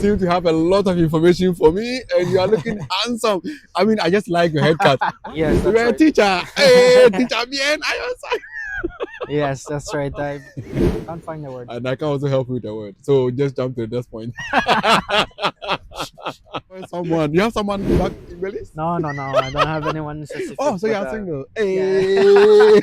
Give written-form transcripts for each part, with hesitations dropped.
seem to have a lot of information for me, and you are looking handsome. I mean, I just like your haircut. Yes, that's You're a right. teacher. Hey, teacher, bien. Yes, that's right. I can't find the word. And I can also help you with the word. So just jump to the next point. Someone, you have someone back in Belize? No, no, no. I don't have anyone specific. Oh, so you but, are single. yeah. Hey.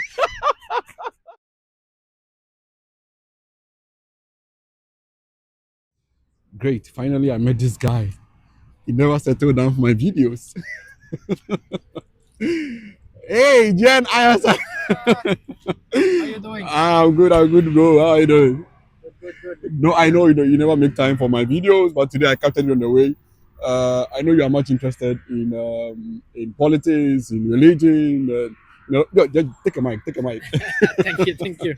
Great. Finally, I met this guy. He never settled down for my videos. Hey, Jen, I was. How you doing? I'm good. I'm good, bro. How are you doing? Good, good, good. No, I know you never make time for my videos, but today I captured you on the way. I know you are much interested in politics, in religion. Just take a mic. Take a mic. Thank you, thank you.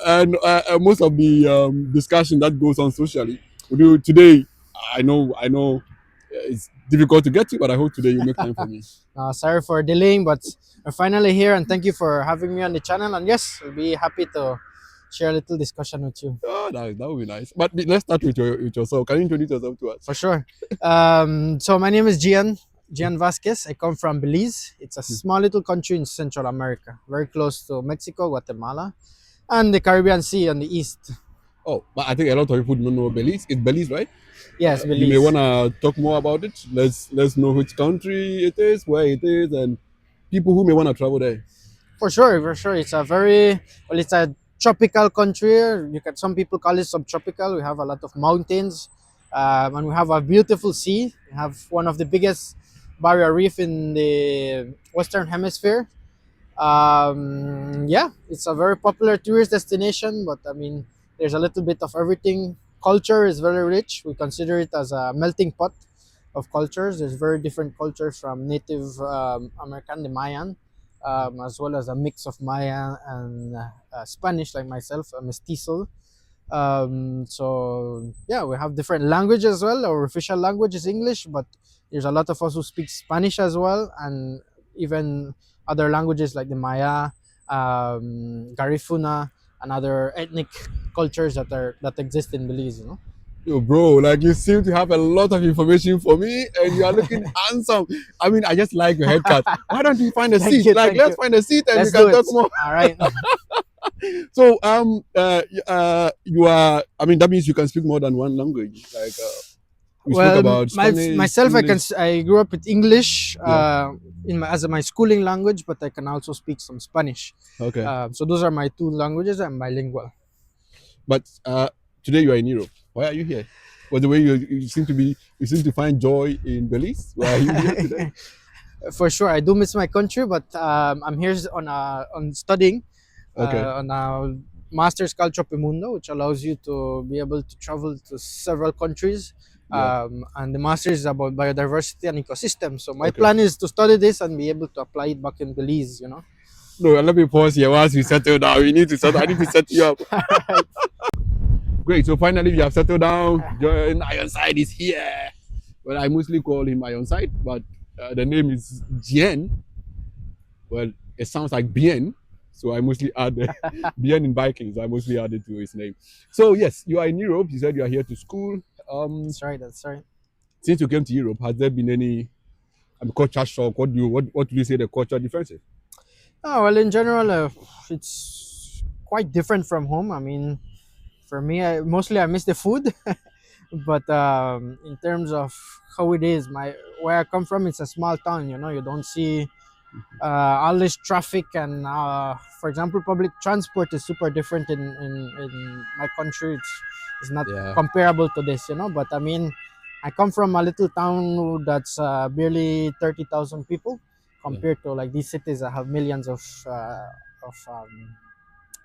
And most of the discussion that goes on socially, we do today. I know, it's difficult to get to, but I hope today you make time for me. Sorry for delaying, but I'm finally here, and thank you for having me on the channel. And yes, I'll be happy to share a little discussion with you. Oh, that would be nice. But let's start with yourself. Can you introduce yourself to us? For sure. So my name is Gian Vasquez. I come from Belize. It's a small little country in Central America, very close to Mexico, Guatemala, and the Caribbean Sea on the east. Oh, but I think a lot of people don't know Belize. It's Belize, right? Yes, You may Belize. wanna talk more about it. Let's know which country it is, where it is, and people who may wanna travel there. For sure, for sure. It's a very well. It's a tropical country. You can some people call it subtropical. We have a lot of mountains, and we have a beautiful sea. We have one of the biggest barrier reef in the Western Hemisphere. Yeah, it's a very popular tourist destination. But I mean, there's a little bit of everything. Culture is very rich. We consider it as a melting pot of cultures. There's very different cultures from Native American, the Mayan, as well as a mix of Maya and Spanish, like myself, a mestizo. So yeah, we have different languages as well. Our official language is English, but there's a lot of us who speak Spanish as well, and even other languages like the Maya, Garifuna, and other ethnic cultures that exist in Belize. You know. Yo, bro, like you seem to have a lot of information for me, and you are looking handsome. I mean, I just like your haircut. Why don't you find a Thank seat? you, Like, thank let's you. find a seat and Let's we do can it. talk more. All right. So, you are. I mean, that means you can speak more than one language. Like, we spoke Well, about Spanish, myself, English. I grew up with English Yeah. as my schooling language, but I can also speak some Spanish. Okay. So those are my two languages. I'm bilingual. But today you are in Europe. Why are you here? Well, the way you seem to find joy in Belize. Why are you here today? For sure, I do miss my country, but I'm here on studying Okay. on a master's called Tropimundo, which allows you to be able to travel to several countries. Yeah. And the master's is about biodiversity and ecosystem. So my Okay. plan is to study this and be able to apply it back in Belize. You know. No, let me pause here. Once we settle down, we need to settle. I need to set you up. Great. So finally, we have settled down. John Ironside is here. Well, I mostly call him Ironside, but the name is Jien. Well, it sounds like Bien. So I mostly add Bien in Vikings. I mostly added to his name. So yes, you are in Europe. You said you are here to school. That's right. That's right. Since you came to Europe, has there been any culture shock? What do you say the culture differences? Oh, well, in general, it's quite different from home. I mean, for me, mostly I miss the food, but in terms of how it is, where I come from, it's a small town. You know, you don't see all this traffic, and for example, public transport is super different in my country. It's not Yeah. comparable to this, you know. But I mean, I come from a little town that's barely 30,000 people compared to like these cities that have millions of um,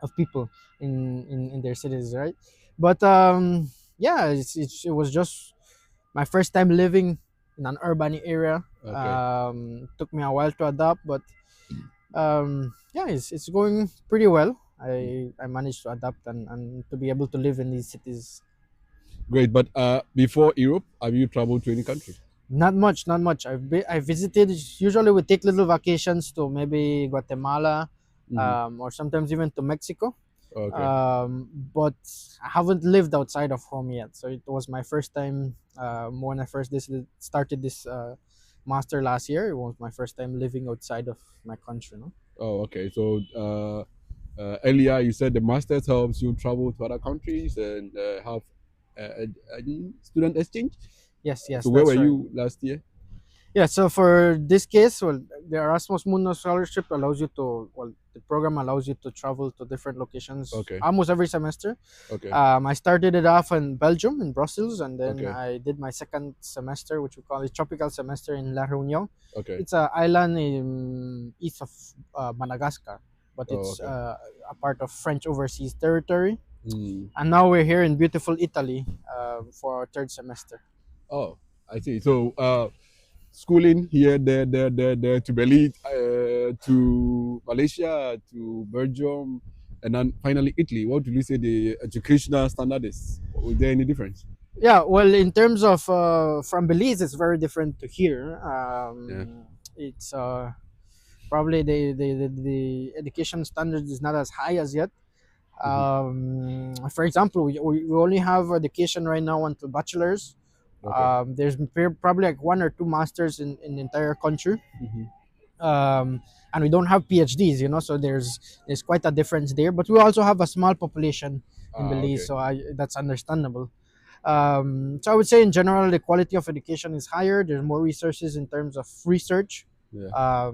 of people in their cities, right? But yeah, it was just my first time living in an urban area. Okay. Took me a while to adapt, but yeah, it's going pretty well. I managed to adapt and to be able to live in these cities. Great. But before Europe, have you traveled to any country? Not much, not much. I visited. Usually, we take little vacations to maybe Guatemala, Mhm. or sometimes even to Mexico. Okay. But I haven't lived outside of home yet, so it was my first time When I first started this master last year, it was my first time living outside of my country. No? Oh, okay. So earlier you said the masters helps you travel to other countries and have a student exchange. Yes, yes, So where were that's right. you last year? Yeah, so for this case, well, the Erasmus Mundus scholarship allows you to, well, the program allows you to travel to different locations Okay. almost every semester. Okay. I started it off in Belgium, in Brussels, and then Okay. I did my second semester, which we call a tropical semester, in La Réunion. Okay. It's an island in east of Madagascar, but Oh, it's okay. a part of French overseas territory. Mm. And now we're here in beautiful Italy for our third semester. Oh, I see. So schooling here, there to Belize, to Malaysia, to Belgium, and then finally Italy. What would you say the educational standard is? Was there any difference? Yeah, well, in terms of from Belize, it's very different to here. Yeah. It's probably the education standard is not as high as yet. For example, we only have education right now until bachelor's. Okay. There's probably like one or two masters in the entire country. Mhm. And we don't have PhDs, so there's quite a difference there. But we also have a small population in Ah, Belize, okay. so that's understandable. So I would say in general the quality of education is higher. There's more resources in terms of research. Yeah.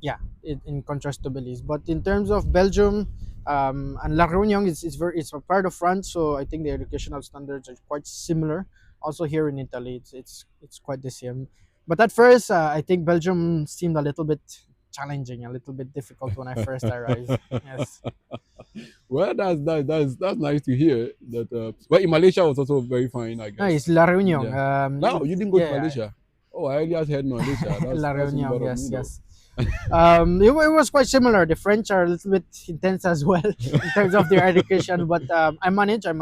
Yeah, in contrast to Belize. But in terms of Belgium and La Réunion, it's a part of France, so I think the educational standards are quite similar. Also here in Italy, it's quite the same. But at first, I think Belgium seemed a little bit challenging, a little bit difficult when I first arrived. Yes. Well, that's nice to hear. That well, in Malaysia was also very fine, I No, it's guess. La Réunion. Yeah. No, you didn't go to Yeah, Malaysia. Oh, I earlier heard Malaysia. La That's really Réunion. bad of me Yes, though. yes. It was quite similar. The French are a little bit intense as well in terms of their education, but I managed. I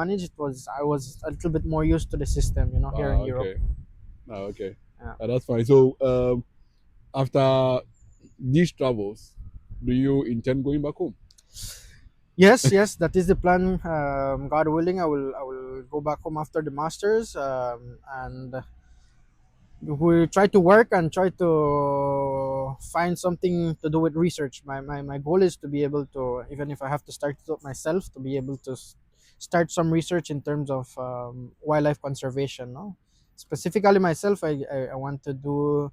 was a little bit more used to the system, here in Europe. Okay. Okay. Yeah. That's fine. So after these travels, do you intend going back home? Yes, yes, that is the plan. God willing, I will go back home after the masters, and we try to work and try to find something to do with research. My goal is to be able to, even if I have to start it up myself, to be able to start some research in terms of wildlife conservation. No, specifically myself, I want to do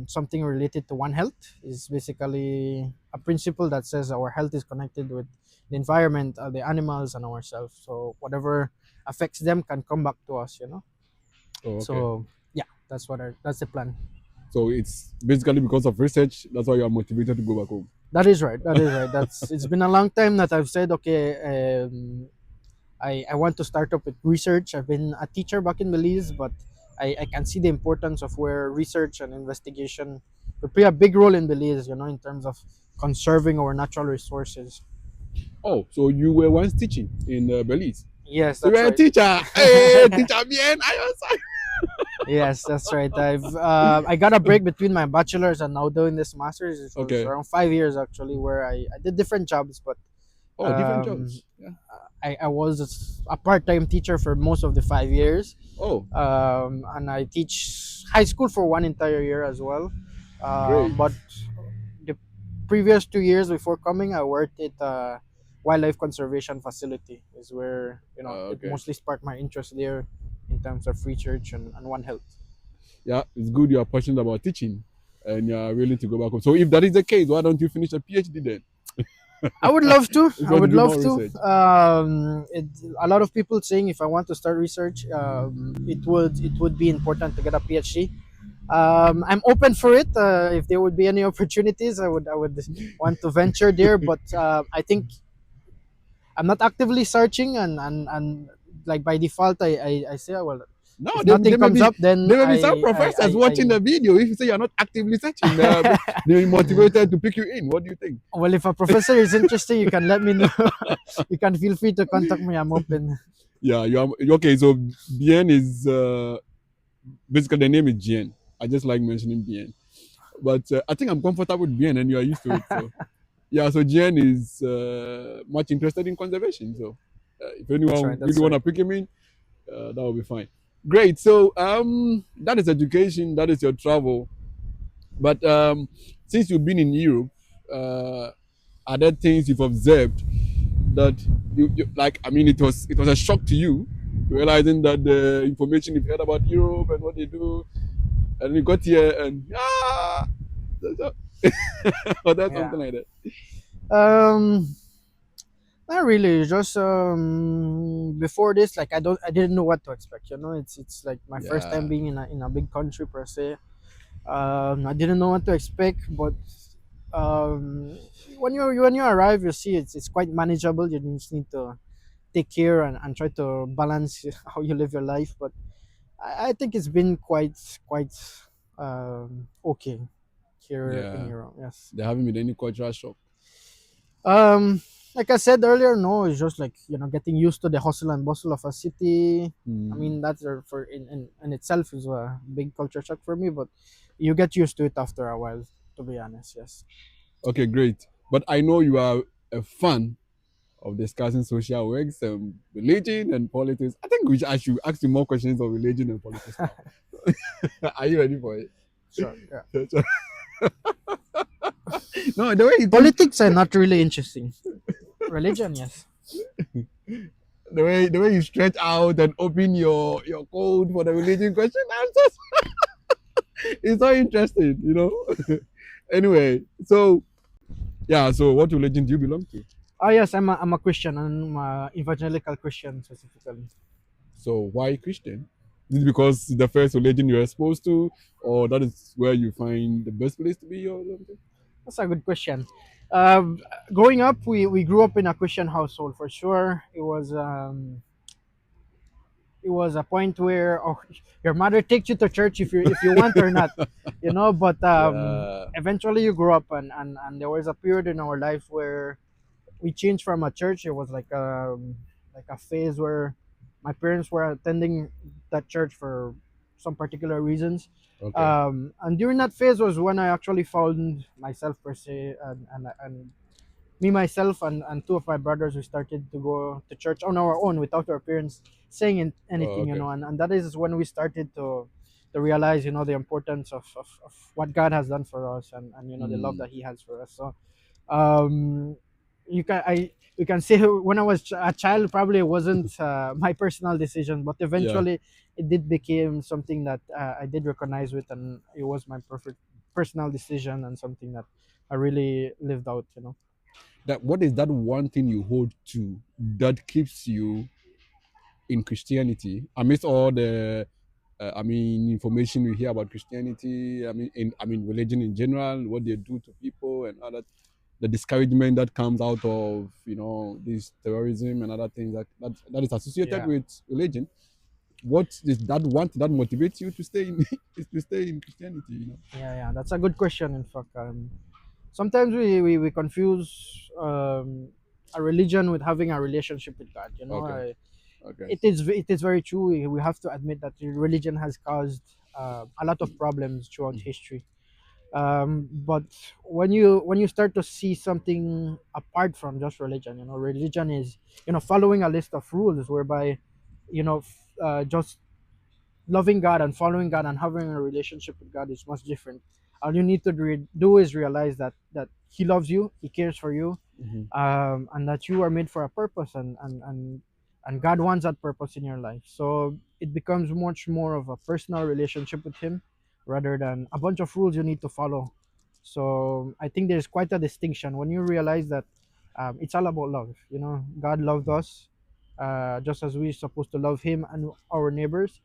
something related to One Health. Is basically a principle that says our health is connected with the environment, the animals, and ourselves. So whatever affects them can come back to us. Oh, okay. So yeah, that's the plan. So it's basically because of research. That's why you are motivated to go back home. That is right. That is right. That's It's been a long time that I've said, okay, I want to start up with research. I've been a teacher back in Belize, but I can see the importance of where research and investigation will play a big role in Belize, in terms of conserving our natural resources. Oh, so you were once teaching in Belize. Yes, So you that's were a right. teacher. Hey, teacher, bien. Yes, that's right. I got a break between my bachelor's and now doing this master's. It was Okay. around 5 years actually, where I did different jobs, but Oh, different um, jobs. Yeah. I was a part-time teacher for most of the 5 years, Oh, and I teach high school for one entire year as well. great. But the previous 2 years before coming, I worked at a wildlife conservation facility. Is where it Okay. mostly sparked my interest there in terms of research and One Health. Yeah, it's good you are passionate about teaching and you are willing to go back home. So if that is the case, why don't you finish a PhD then? I would love to. If you I want to would do love more to. research. A lot of people saying if I want to start research, it would be important to get a PhD. I'm open for it. If there would be any opportunities, I would want to venture there. But I think I'm not actively searching, and like by default, I say, well, No, if nothing comes up, then there may be some professors watching the video. If you say you're not actively searching, they'll be motivated to pick you in. What do you think? well, if a professor is interested, you can let me know. You can feel free to contact me. I'm open. Yeah, you are okay. So Bien is basically the name is Bien. I just like mentioning Bien, but I think I'm comfortable with Bien, and you are used to it. So yeah, so Bien is much interested in conservation. So if That's anyone right. really That's want right. to pick him in, that will be fine. Great. So that is education. That is your travel. But since you've been in Europe, uh, are there things you've observed that you like? I mean, it was a shock to you realizing that the information you've heard about Europe and what they do, and you got here and or that's Yeah. something like that. Um, Not really. Just before this, like I didn't know what to expect. You know, it's like my first time Yeah, being in a big country per se. I didn't know what to expect, but um, when you arrive, you see it's quite manageable. You just need to take care and try to balance how you live your life. But I think it's been quite okay here in yeah. Europe. Yes. There haven't been any cultural shock. Um, like I said earlier, no, it's just like getting used to the hustle and bustle of a city. I Mm. mean, that's for in itself is a big culture shock for me, but you get used to it after a while. To be honest, yes. Okay, great. But I know you are a fan of discussing social works and religion and politics. I think I should ask you more questions on religion and politics now. Are you ready for it? Sure. Yeah. No, the way you think, Politics are not really interesting. Religion, yes. the way you stretch out and open your code for the religion question, it's so interesting. Anyway, so yeah, so what religion do you belong to? Oh yes, I'm a Christian. I'm a evangelical Christian specifically. So why Christian? Is it because it's the first religion you're exposed to, or that is where you find the best place to be, or something? That's a good question. Uh, Growing up, we grew up in a Christian household for sure. It was a point where your mother takes you to church if you want or not, but Yeah. eventually you grow up and there was a period in our life where we changed from a church. It was like a phase where my parents were attending that church for some particular reasons, Okay. and during that phase was when I actually found myself per se, and me myself and two of my brothers, we started to go to church on our own without our parents saying Oh, anything, okay. and that is when we started to realize the importance of what God has done for us, and the love Mm, that he has for us. So um you can say when I was a child, probably it wasn't my personal decision, but yeah. eventually it did become something that I did recognize with, and it was my perfect personal decision and something that I really lived out. That what is that one thing you hold to that keeps you in Christianity amidst all the, information we hear about Christianity. I mean, religion in general, what they do to people and other, the discouragement that comes out of this terrorism and other things that is associated Yeah. with religion. What is that one thing that motivates you to stay in is to stay in Christianity? Yeah, that's a good question. In fact, sometimes we confuse a religion with having a relationship with God. Okay, okay, It is very true. We have to admit that religion has caused a lot of problems throughout history. But when you start to see something apart from just religion, religion is following a list of rules whereby just loving God and following God and having a relationship with God is much different. All you need to do is realize that He loves you, He cares for you, hmm, and that you are made for a purpose, and God wants that purpose in your life. So it becomes much more of a personal relationship with Him rather than a bunch of rules you need to follow. So I think there's quite a distinction when you realize that it's all about love. God loved us just as we're supposed to love Him and our neighbors.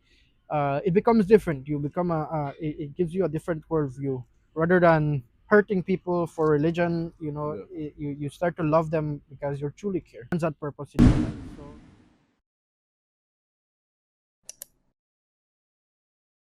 It becomes different. You become it gives you a different worldview rather than hurting people for religion. yeah. You start to love them because you truly care. That purpose in your life.